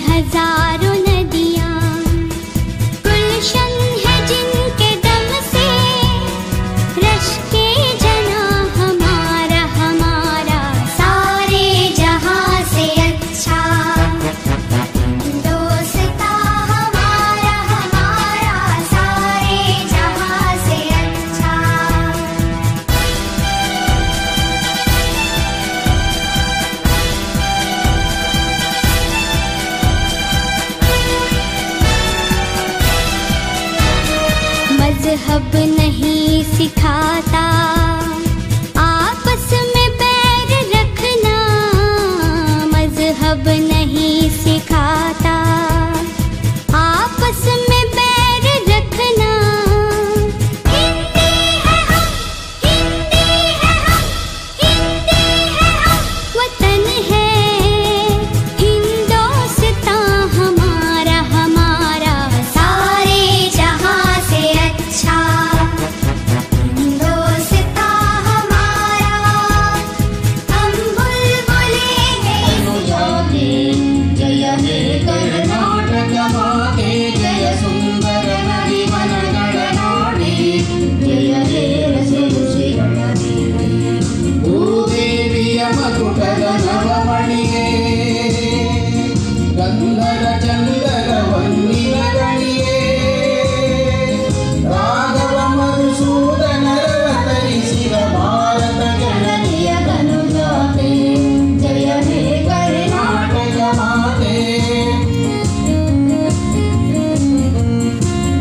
हजारों नदियाँ, गुलशन है जिनके दम से रश के जना हमारा हमारा सारे जहां से अच्छा दोस्ता हमारा हमारा सारे जहां से अच्छा। मज़हब नहीं सिखाता आपस में बैर रखना, मज़हब नहीं सिखाता आपस में बैर रखना। हिंदी है हम, हिंदी है हम, हिंदी है हम, वतन है हिंदोस्तां हमारा हमारा सारे जहां से अच्छा हिंदोस्तां हमारा। हम बुलबुले हैं अनुजाते जय हे कर्नाटक माते, जय सुंदर नदी वनಗಳ ನಾಡಿ, जय हे रस ಋಷಿಗಳ ದೇವಿ ಭೂದೇವಿಯ ಮಕುಟದ ನವಮಣಿಗೆ, ಗಂಧರ ಚಂದರ ವನ್ನಿನ ಗಣಿಗೆ, ರಾಘವ ಮಧುಸೂದನರ ಅವತರಿಸಿದ ಭಾರತ ಜನನಿಯ ತನುಜಾತೆ, जय हे कर्नाटक माते।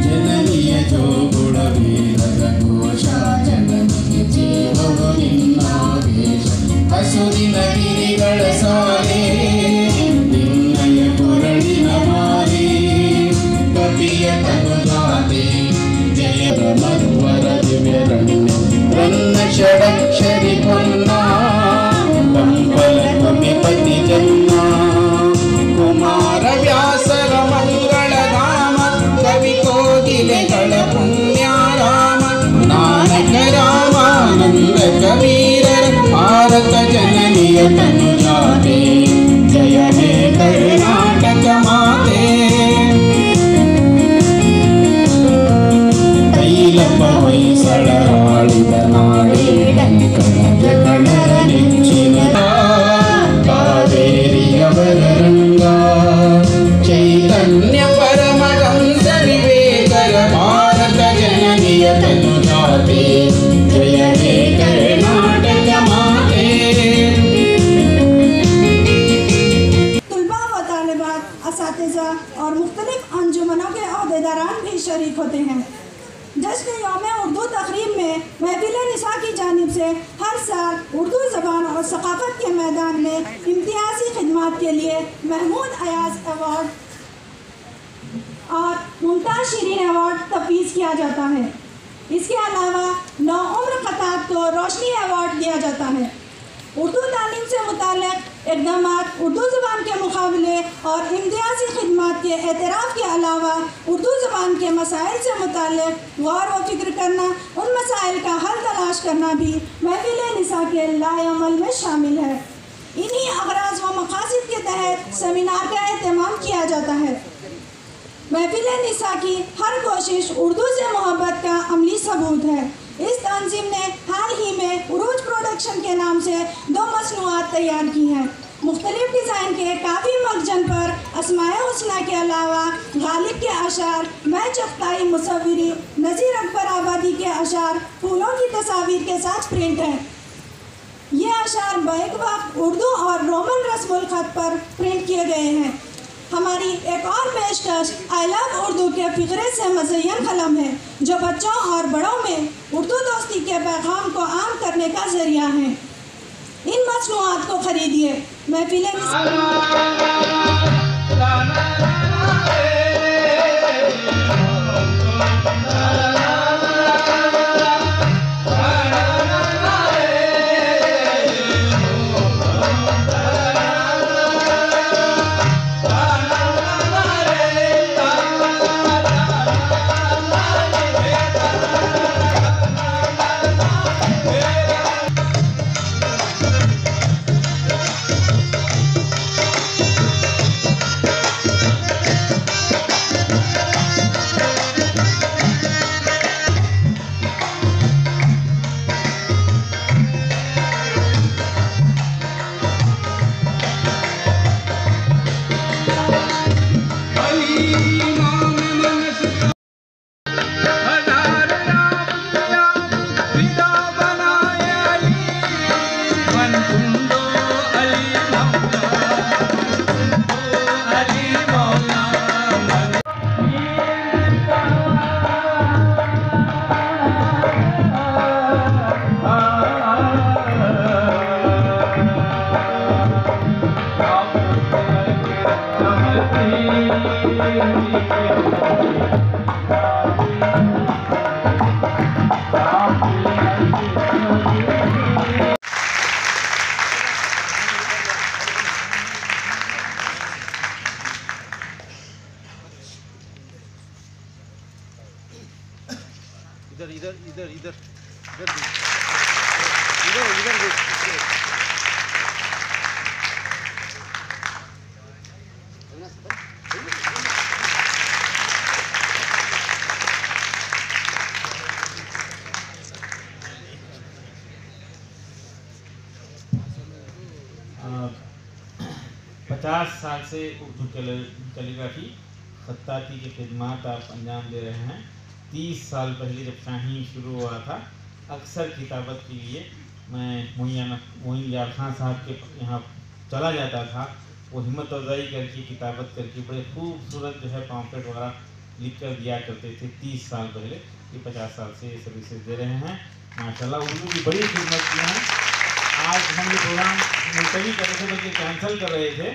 ಜನನಿಯ ಜೋಗುಳ ವೇದದ ಘೋಷ, ಜನನಿಯ ಜೀವವು ನಿನ್ನಾವೇಶ, ಹಸುರಿನ ಗಿರಿಗಳ ಸಾರೆ ನಿನ್ನಯ ಕೊರಳಿನ ಮಾರೆ, ಕಪಿಯ ತನುಜಾತೆ ಜಯ ಮಧ್ವರ ದಿವ್ಯರಣ್ಯ ರನ್ನ ಷಡಕ್ಷರಿ ಪೊನ್ನ ಕಂಬಲ ಕವಿಪತಿ ಜನ್ಮ, ಕುಮಾರ ವ್ಯಾಸರ ಮಂಗಳ ಧಾಮ ಕವಿ ಕೋಗಿಲೆಗಳ ಪುಣ್ಯಾರಾಮ, ನಾನಕ ರಾಮಾನಂದ ಕಬೀರರ ಭಾರತ ಜನನಿಯ ತನುಜಾತೆ, जय हे कर्नाटक माते। ತೈಲಪ ಹೊಯ್ಸಳರಾಳಿದ ನಾಡೇಡಂಕರ ಜಗಳರ ನೆಚ್ಚಿನ ಕಾವೇರಿಯವರ ರಂಗ, ಚೈತನ್ಯ ಪರಮಹಂಸ ವಿವೇಕರ ಭಾರತ ಜನನಿಯ ತನುಜಾತೆ, जय हे कर्नाटक माते। तलबा व तालिबात, असातिज़ा और मुख्तलिफ अंजुमनों के अहदेदारान भी शरीक होते हैं। जश्न यौम उर्दू तकरीब में महफिल निसा की जानिब से हर साल उर्दू ज़बान और सकाफ़त के मैदान में इम्तियाज़ी खिदमात के लिए महमूद अयाज अवार्ड और मुमताज़ शिरीन अवार्ड तफवीज़ किया जाता है। इसके अलावा नौउम्र खताब को रोशनी अवार्ड दिया जाता है। उर्दू तालीम से मुताल्लिक़ इक़दामात उर्दू ज़बान के मुकाबले और इम्तियाज़ी खिदमात के एतराफ़ के अलावा उर्दू ज़बान के मसाइल से मुताल्लिक़ गौर व फिक्र करना, उन मसाइल का हल तलाश करना भी महफिल निसा के लाएअमल में शामिल है। इन्हीं अग़राज़ व मक़ासिद के तहत सेमिनार का एहतमाम किया जाता है। महफिल निसा की हर कोशिश उर्दू से मोहब्बत का अमली सबूत है। इस तंजीम ने हाल ही में उरूज प्रोडक्शन के नाम से 2 मसनूआत तैयार की हैं। मुख्तलिफ डिज़ाइन के काफ़ी मखजन पर अस्माए हुस्ना के अलावा गालिब के अशार, मैं चफ्ताई मुसव्विरी, नज़ीर अकबर आबादी के अशार फूलों की तस्वीर के साथ प्रिंट हैं। ये अशार बैक वक्त उर्दू और रोमन रस्मुल ख़त पर प्रिंट किए गए हैं। हमारी एक और पेशकश आई लव उर्दू के फ़िक्रे से मज़य्यन कलम है, जो बच्चों और बड़ों में उर्दू दोस्ती के पैगाम को आम करने का ज़रिया है। इन मसनूआत को खरीदिए। महफिल इधर इधर इधर इधर इधर इधर इधर पचास साल से उर्दू कैलीग्राफी खत्ताती की खिदमत आप अंजाम दे रहे हैं। 30 साल पहले जब शाहीन शुरू हुआ था, अक्सर किताबत के लिए मैं मोइन यार खान साहब के यहाँ चला जाता था। वो हिम्मत अफजाई करके किताबत करके बड़े खूबसूरत जो है पॉम्पलेट वगैरह लिख कर दिया करते थे 30 साल पहले। ये 50 साल से ये सर्विसेज दे रहे हैं माशाल्लाह। उर्दू की बड़ी खिदमत की हैं। आज हम ये प्रोग्राम मुलतवी कर रहे थे बल्कि कैंसिल कर रहे थे,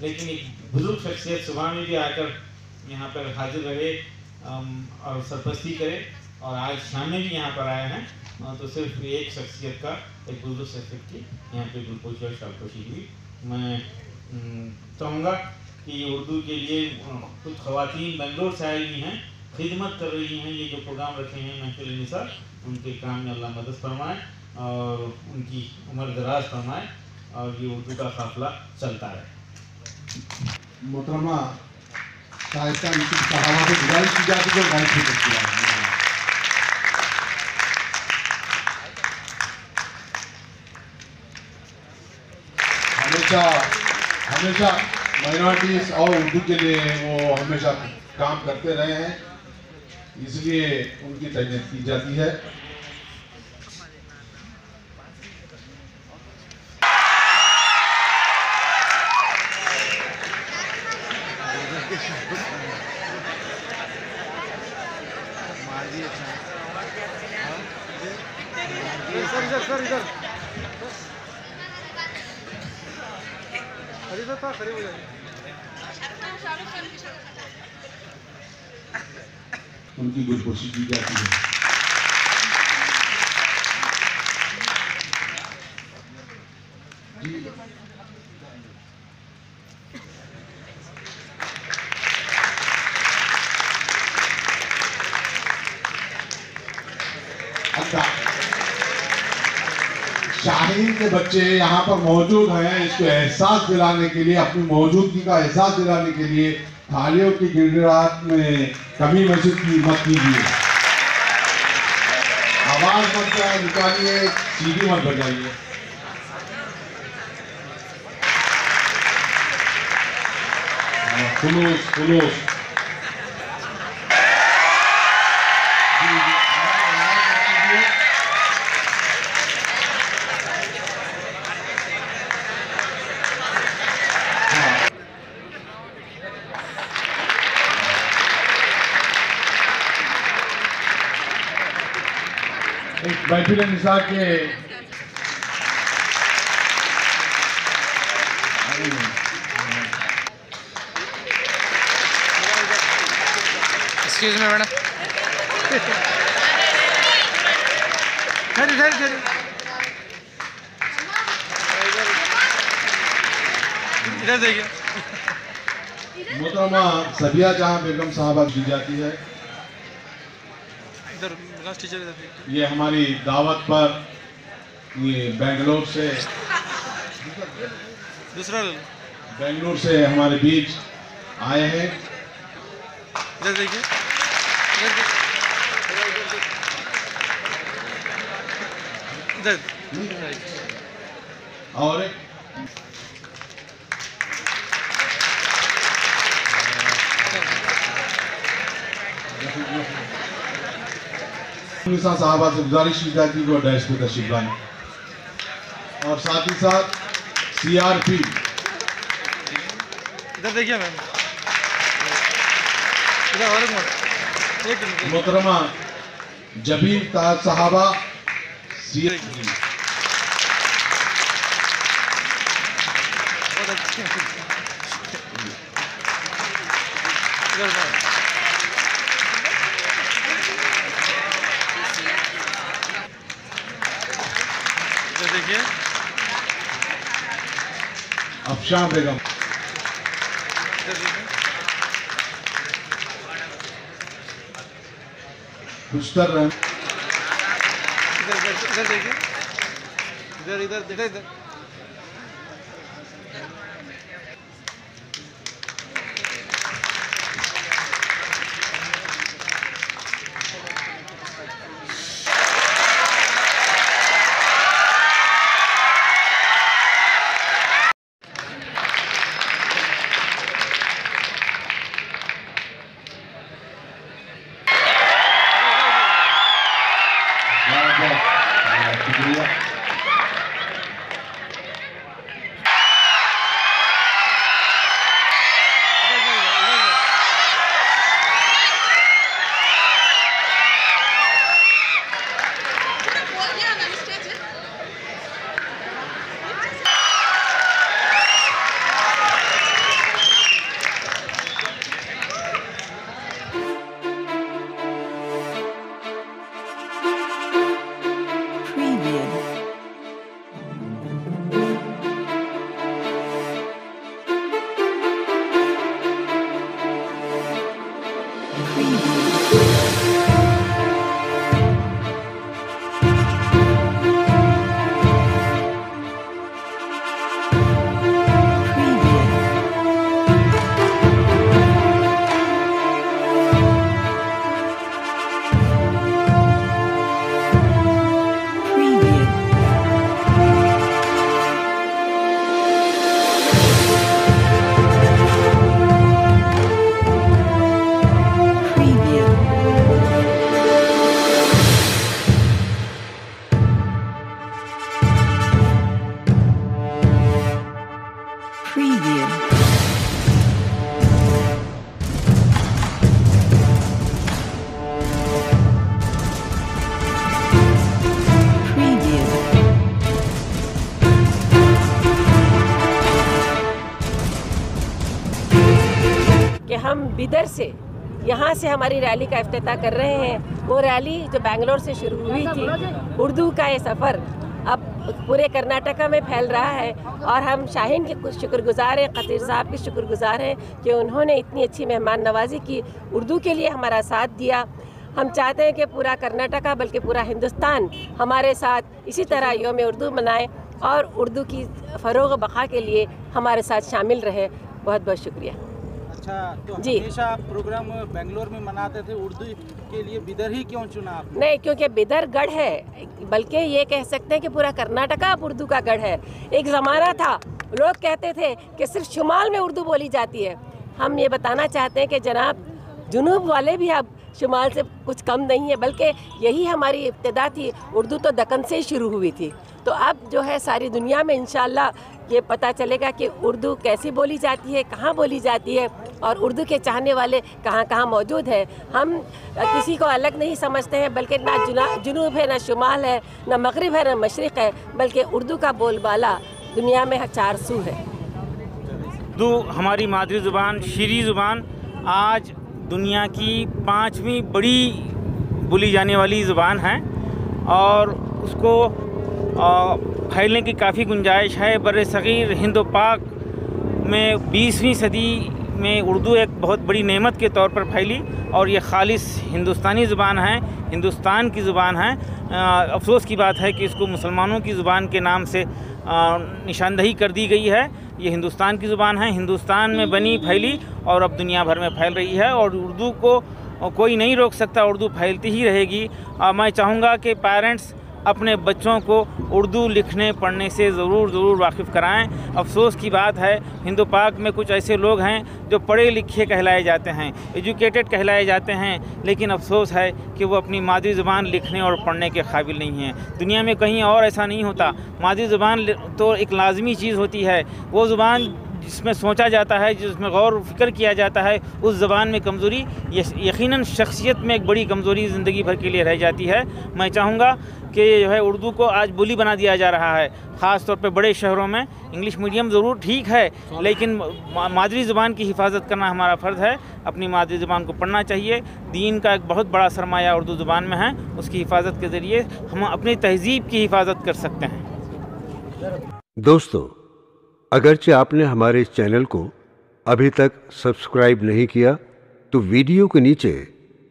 लेकिन एक बुजुर्ग शख्सियत सुबह में भी आकर यहाँ पर हाजिर रहे और सरपरस्ती करे, और आज शाम में भी यहाँ पर आए हैं। तो सिर्फ एक शख्सियत का, एक बुजुर्ग शख्सियत की यहाँ पे गुलपोशी और शालपोशी हुई। मैं चाहूँगा कि उर्दू के लिए कुछ ख़वातीन बेंगलोर से आई हुई हैं, खिदमत कर रही हैं। ये जो प्रोग्राम रखे हैं महफिल निसा, उनके काम में अल्लाह मदद फरमाए और उनकी उम्र दराज फरमाए, और ये उर्दू का काफिला चलता रहे। मोहतरमा शाइस्ता सहाबा से गुजारिश की जाती है गाइड भी करती है। हमेशा माइनॉरिटीज और उर्दू के लिए वो हमेशा काम करते रहे हैं, इसलिए उनकी तैनात की जाती है। सर इधर अरे सर था खड़े हो जाएंगे। उनकी गुलपोशी की जाती है। जी अच्छा, शाहीन के बच्चे यहाँ पर मौजूद हैं। इसको एहसास दिलाने के लिए, अपनी मौजूदगी का एहसास दिलाने के लिए थालियों की गिड़गिड़ाहट में कमी महसूस मत कीजिए, आवाज मत निकालिए, सीढ़ी मत बजाइए। खुलूस खुलूस महफिल निसार के एक्सक्यूज मी मैडम, ठहरिए इधर देखिए। मोहतरमा सबिया जहां बेगम साहबा दी जाती है। इधर टीचर इधर ये हमारी दावत पर ये बेंगलोर से दूसरा बेंगलोर से हमारे बीच आए हैं। इधर देखिए इधर और निसा साहबा से गुजारिश की जाती है कि वो डैश पे तशरीफ लाएं, और साथ ही साथ CRP इधर देखिए मैम, इधर और एक मिनट मोहतरमा जबीर ताज साहबा CRP। बहुत अच्छी इधर देखिए अफशां बेगम, खुशतर रहम इधर देखिए, इधर इधर इधर इधर। शुक्रिया। हम बिदर से यहाँ से हमारी रैली का इफ्तिताह कर रहे हैं। वो रैली जो बेंगलोर से शुरू हुई थी, उर्दू का ये सफ़र अब पूरे कर्नाटका में फैल रहा है और हम शाहीन के शुक्रगुजार हैं, खतीर साहब के शुक्रगुजार हैं कि उन्होंने इतनी अच्छी मेहमान नवाजी की, उर्दू के लिए हमारा साथ दिया। हम चाहते हैं कि पूरा कर्नाटका बल्कि पूरा हिंदुस्तान हमारे साथ इसी तरह यौम उर्दू मनाए और उर्दू की फ़रोग़ बक़ा के लिए हमारे साथ शामिल रहे। बहुत बहुत शुक्रिया। अच्छा, तो जी, हमेशा आप प्रोग्राम बेंगलोर में मनाते थे, उर्दू के लिए बिदर ही क्यों चुना आपने? नहीं, क्योंकि बिदर गढ़ है, बल्कि ये कह सकते हैं कि पूरा कर्नाटका अब उर्दू का गढ़ है। एक ज़माना था लोग कहते थे कि सिर्फ शुमाल में उर्दू बोली जाती है। हम ये बताना चाहते हैं कि जनाब जुनूब वाले भी अब शुमाल से कुछ कम नहीं है, बल्कि यही हमारी इब्तिदा थी। उर्दू तो दक्कन से ही शुरू हुई थी, तो अब जो है सारी दुनिया में इंशाल्लाह ये पता चलेगा कि उर्दू कैसी बोली जाती है, कहाँ बोली जाती है और उर्दू के चाहने वाले कहाँ कहाँ मौजूद हैं। हम किसी को अलग नहीं समझते हैं, बल्कि ना जुनूब है, ना शुमाल है, ना मगरिब है, ना मशरिक़ है, बल्कि उर्दू का बोलबाला दुनिया में 4 सू है। उर्दू हमारी मादरी ज़ुबान, शीरी ज़ुबान, आज दुनिया की 5वीं बड़ी बोली जाने वाली ज़ुबान है और उसको फैलने की काफ़ी गुंजाइश है। बर-ए-सग़ीर हिंद व पाक में 20वीं सदी में उर्दू एक बहुत बड़ी नेमत के तौर पर फैली और ये ख़ालिस हिंदुस्तानी ज़ुबान है, हिंदुस्तान की ज़ुबान है। अफसोस की बात है कि इसको मुसलमानों की ज़ुबान के नाम से निशानदही कर दी गई है। ये हिंदुस्तान की ज़ुबान है, हिंदुस्तान में बनी, फैली और अब दुनिया भर में फैल रही है और उर्दू को कोई नहीं रोक सकता, उर्दू फैलती ही रहेगी। मैं चाहूँगा कि पेरेंट्स अपने बच्चों को उर्दू लिखने पढ़ने से ज़रूर वाकिफ़ कराएं। अफसोस की बात है हिंदू पाक में कुछ ऐसे लोग हैं जो पढ़े लिखे कहलाए जाते हैं, एजुकेटेड कहलाए जाते हैं, लेकिन अफसोस है कि वो अपनी मादरी ज़ुबान लिखने और पढ़ने के काबिल नहीं हैं। दुनिया में कहीं और ऐसा नहीं होता। मादरी ज़ुबान तो एक लाजमी चीज़ होती है, वो ज़ुबान जिसमें सोचा जाता है, जिसमें गौर फ़िक्र किया जाता है, उस ज़बान में कमज़ोरी यकीनन शख्सियत में एक बड़ी कमज़ोरी ज़िंदगी भर के लिए रह जाती है। मैं चाहूँगा कि जो है उर्दू को आज बोली बना दिया जा रहा है, ख़ास तौर पे बड़े शहरों में। इंग्लिश मीडियम ज़रूर ठीक है, लेकिन मादरी ज़ुबान की हिफाजत करना हमारा फ़र्ज़ है। अपनी मादरी ज़ुबान को पढ़ना चाहिए। दीन का एक बहुत बड़ा सरमाया उर्दू ज़ुबान में है, उसकी हिफाजत के ज़रिए हम अपनी तहज़ीब की हिफाजत कर सकते हैं। दोस्तों, अगरचे आपने हमारे इस चैनल को अभी तक सब्सक्राइब नहीं किया तो वीडियो के नीचे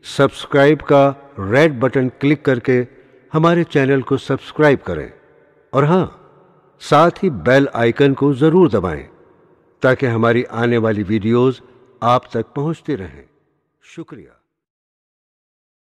सब्सक्राइब का रेड बटन क्लिक करके हमारे चैनल को सब्सक्राइब करें और हाँ, साथ ही बेल आइकन को ज़रूर दबाएं ताकि हमारी आने वाली वीडियोस आप तक पहुंचती रहें। शुक्रिया।